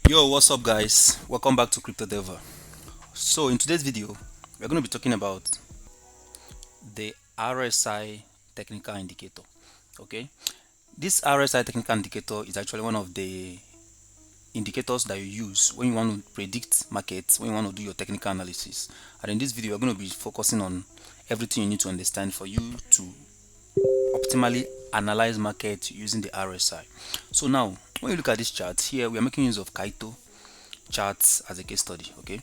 Yo, what's up guys? Welcome back to Crypto Dever. So in today's video, we're going to be talking about the RSI technical indicator. Okay, this RSI technical indicator is actually one of the indicators that you use when you want to predict markets, when you want to do your technical analysis. And in this video, we're going to be focusing on everything you need to understand for you to optimally analyze market using the RSI. So now, when you look at this chart here, we are making use of Kaito charts as a case study. Okay,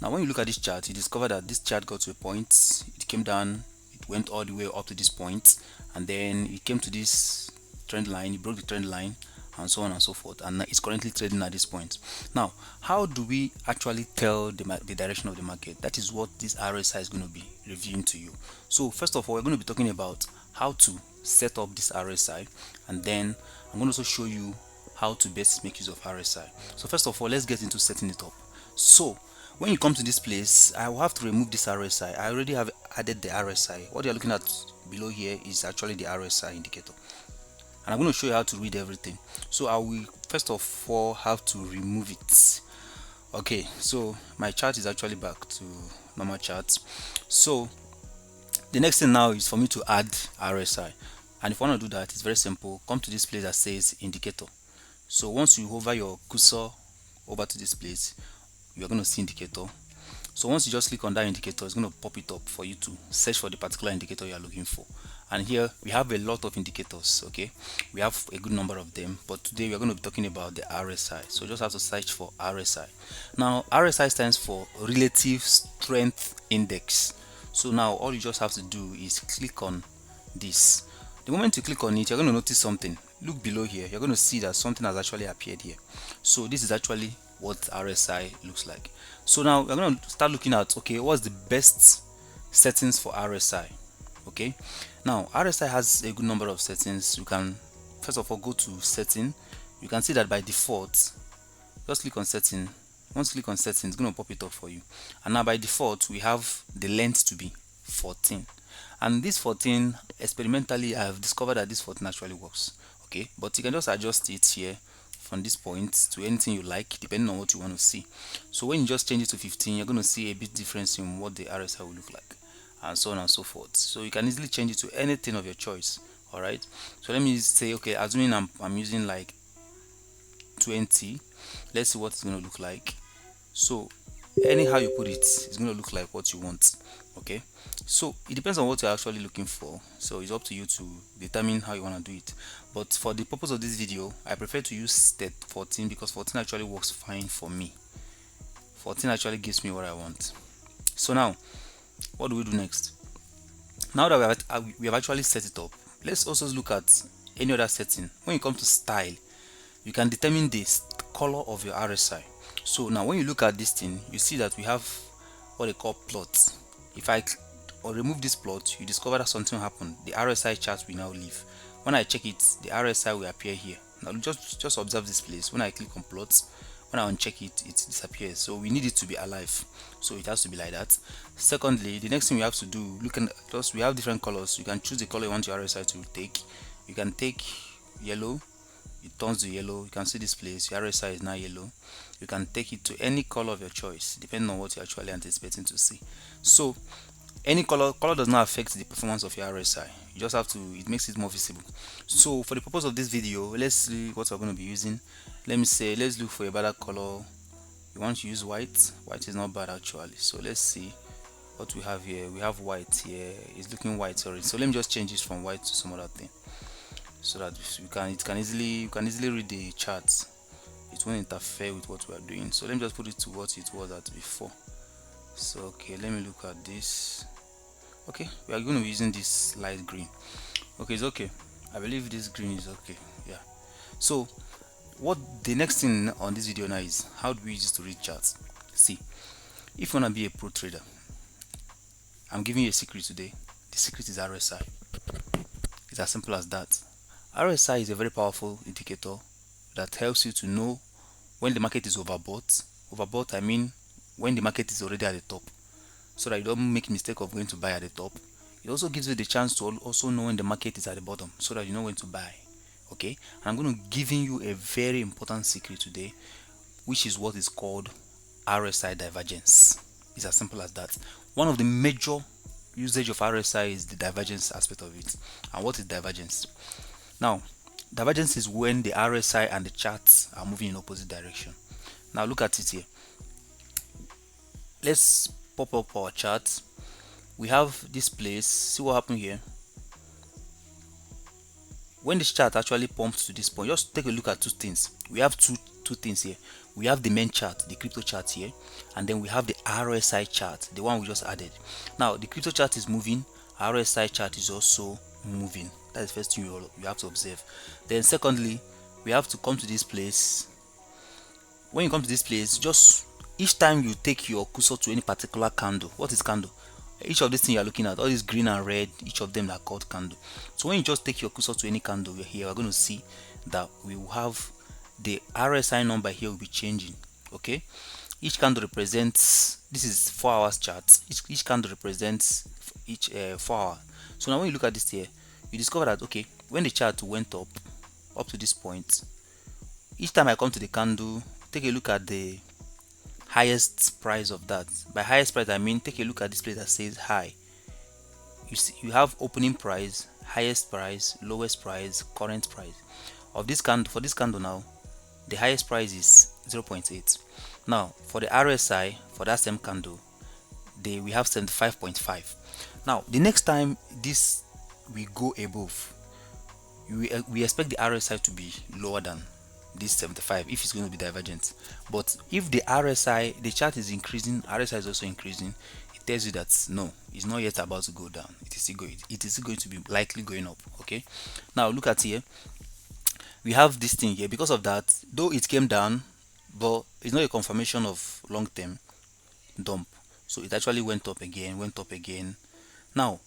now when you look at this chart, you discover that this chart got to a point, it came down, it went all the way up to this point, and then it came to this trend line, it broke the trend line, and so on and so forth, and it's currently trading at this point. Now, how do we actually tell the direction of the market? That is what this RSI is going to be reviewing to you. So first of all, we're going to be talking about how to set up this RSI, and then I'm going to also show you how to best make use of RSI. So first of all, let's get into setting it up. So when you come to this place, I will have to remove this RSI. I already have added the RSI. What you're looking at below here is actually the RSI indicator, and I'm going to show you how to read everything. So I will first of all have to remove it. Okay, so my chart is actually back to normal chart. So the next thing now is for me to add RSI, and if I want to do that, it's very simple. Come to this place that says indicator. So once you hover your cursor over to this place, you're going to see indicator. So once you just click on that indicator, it's going to pop it up for you to search for the particular indicator you are looking for. And here we have a lot of indicators. Okay, we have a good number of them, but today we are going to be talking about the RSI. So you just have to search for RSI. Now RSI stands for Relative Strength Index. So now all you just have to do is click on this. The moment you click on it, you're going to notice something. Look below here, you're going to see that something has actually appeared here. So this is actually what RSI looks like. So now we're going to start looking at, okay, what's the best settings for RSI? Okay, now RSI has a good number of settings. You can first of all go to setting. You can see that by default, just click on setting. Once you click on setting, it's going to pop it up for you. And now by default, we have the length to be 14. And this 14, experimentally, I have discovered that this 14 actually works. Okay, but you can just adjust it here from this point to anything you like, depending on what you want to see. So when you just change it to 15, you're going to see a bit difference in what the RSI will look like, and so on and so forth. So you can easily change it to anything of your choice. All right, so let me say, okay, assuming I'm using like 20, let's see what it's going to look like. So anyhow you put it, it's going to look like what you want. Okay, so it depends on what you're actually looking for, so it's up to you to determine how you want to do it. But for the purpose of this video, I prefer to use that 14 because 14 actually works fine for me. 14 actually gives me what I want. So now what do we do next? Now that we have actually set it up, let's also look at any other setting. When you come to style, you can determine the color of your RSI. So now when you look at this thing, you see that we have what they call plots. If I remove this plot, you discover that something happened. The RSI chart will now leave. When I check it, the RSI will appear here. Now just observe this place. When I click on plots, when I uncheck it, it disappears. So we need it to be alive. So it has to be like that. Secondly, the next thing we have to do, we have different colors. You can choose the color you want your RSI to take. You can take yellow. It turns to yellow. You can see this place, your RSI is now yellow. You can take it to any color of your choice depending on what you're actually anticipating to see. So any color does not affect the performance of your RSI. You just have to, it makes it more visible. So for the purpose of this video, let's see what we're going to be using. Let me say, let's look for a better color. You want to use white. White is not bad actually. So let's see what we have here. We have white here. It's looking white, sorry. So let me just change this from white to some other thing, so that you can easily read the charts. It won't interfere with what we are doing. So let me just put it to what it was at before. So okay, let me look at this. Okay, we are going to be using this light green. Okay, it's okay. I believe this green is okay. Yeah. So what the next thing on this video now is, how do we use to read charts? See, if you want to be a pro trader, I'm giving you a secret today. The secret is RSI. It's as simple as that. RSI is a very powerful indicator that helps you to know when the market is overbought. Overbought, I mean when the market is already at the top, so that you don't make mistake of going to buy at the top. It also gives you the chance to also know when the market is at the bottom, so that you know when to buy. Okay, and I'm going to giving you a very important secret today. which is what is called RSI divergence. It's as simple as that. One of the major usage of RSI is the divergence aspect of it. And what is divergence? Now, divergence is when the RSI and the charts are moving in opposite direction. Now look at it here. Let's pop up our chart. We have this place. See what happened here. When this chart actually pumps to this point, just take a look at two things. We have two things here. We have the main chart, the crypto chart here, and then we have the RSI chart, the one we just added. Now the crypto chart is moving, RSI chart is also moving. That's the first thing you have to observe. Then secondly, we have to come to this place. When you come to this place, just each time you take your cursor to any particular candle. What is candle? Each of these things you are looking at, all these green and red, each of them are called candle. So when you just take your cursor to any candle here, we're going to see that we will have the RSI number here will be changing. Okay, each candle represents, this is 4 hours chart. Each candle represents each 4 hour. So now when you look at this here, you discover that okay, when the chart went up to this point, each time I come to the candle, take a look at the highest price of that. By highest price I mean take a look at this place that says high. You see, you have opening price, highest price, lowest price, current price of this candle. For this candle now, the highest price is 0.8. Now for the RSI, for that same candle, we have 75.5. now the next time this we go above, we expect the RSI to be lower than this 75 if it's going to be divergent. But if the RSI, the chart is increasing, RSI is also increasing, it tells you that no, it's not yet about to go down. It is going to be likely going up. Okay, now look at here. We have this thing here. Because of that, though it came down, but it's not a confirmation of long-term dump, so it actually went up again. Now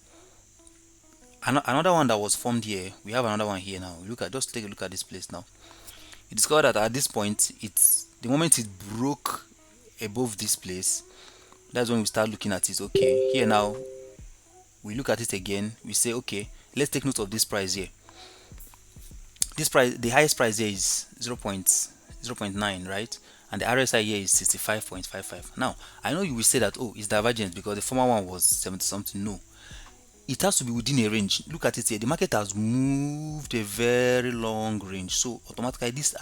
another one that was formed here, we have another one here. Now just take a look at this place. Now you discover that at this point, the moment it broke above this place, that's when we start looking at it. Okay, here now we look at it again, we say okay, let's take note of this price here. This price, the highest price here is 0.9, right? And the RSI here is 65.55. Now I know you will say that oh, it's divergent because the former one was 70 something. No, it has to be within a range. Look at it here. The market has moved a very long range, so automatically this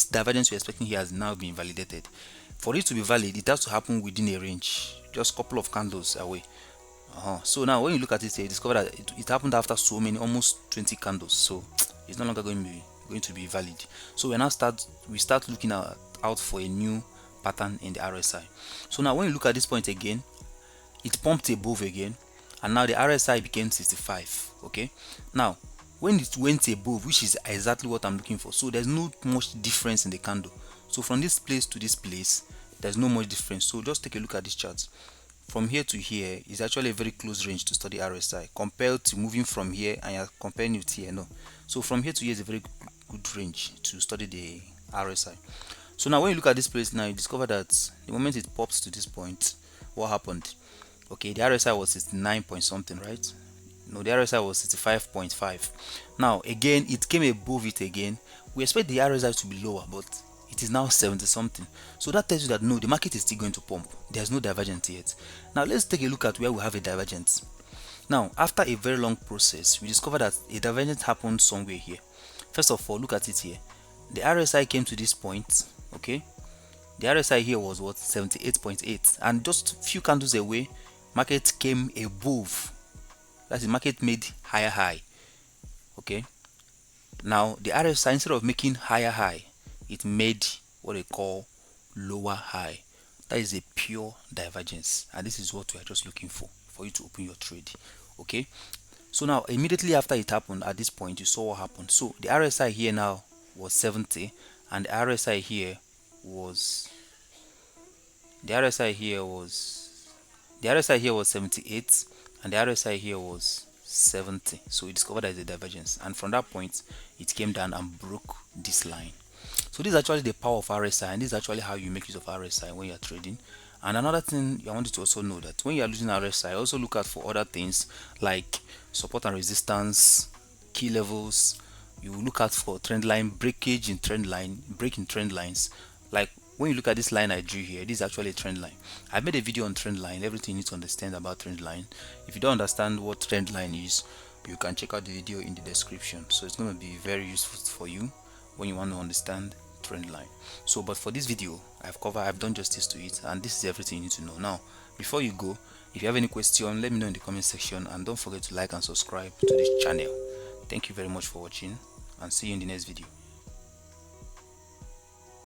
divergence you're expecting here has now been validated. For it to be valid, it has to happen within a range, just a couple of candles away. So now when you look at it here, you discover that it happened after so many, almost 20 candles, so it's no longer going to be valid. So we start looking out for a new pattern in the RSI. So now when you look at this point again, it pumped above again, and now the RSI became 65. Okay, now when it went above, which is exactly what I'm looking for, so there's not much difference in the candle. So from this place to this place, there's no much difference. So just take a look at this chart. From here to here is actually a very close range to study RSI compared to moving from here and you're comparing it here. No, so from here to here is a very good range to study the RSI. So now when you look at this place now, you discover that the moment it pops to this point, what happened? Okay, the RSI was 69 point something, right? No, the RSI was 65.5. now again it came above it again. We expect the RSI to be lower, but it is now 70 something. So that tells you that no, the market is still going to pump. There's no divergence yet. Now let's take a look at where we have a divergence. Now after a very long process, we discover that a divergence happened somewhere here. First of all, look at it here. The RSI came to this point. Okay, the RSI here was what, 78.8, and just few candles away, market came above. That's the market made higher high. Okay, now the RSI, instead of making higher high, it made what they call lower high. That is a pure divergence, and this is what we are just looking for you to open your trade. Okay, so now immediately after it happened, at this point you saw what happened. So the RSI here now was 70, and the RSI here was 78, and the RSI here was 70. So we discovered that is a divergence, and from that point it came down and broke this line. So this is actually the power of RSI, and this is actually how you make use of RSI when you're trading. And another thing I want you to also know, that when you're using RSI, also look out for other things like support and resistance, key levels. You look out for trend line breakage in trend line, breaking trend lines. Like when you look at this line I drew here, this is actually a trend line. I made a video on trend line, everything you need to understand about trend line. If you don't understand what trend line is, you can check out the video in the description. So it's going to be very useful for you when you want to understand trend line. So but for this video, I've done justice to it, and this is everything you need to know. Now before you go, if you have any question, let me know in the comment section, and don't forget to like and subscribe to this channel. Thank you very much for watching, and see you in the next video.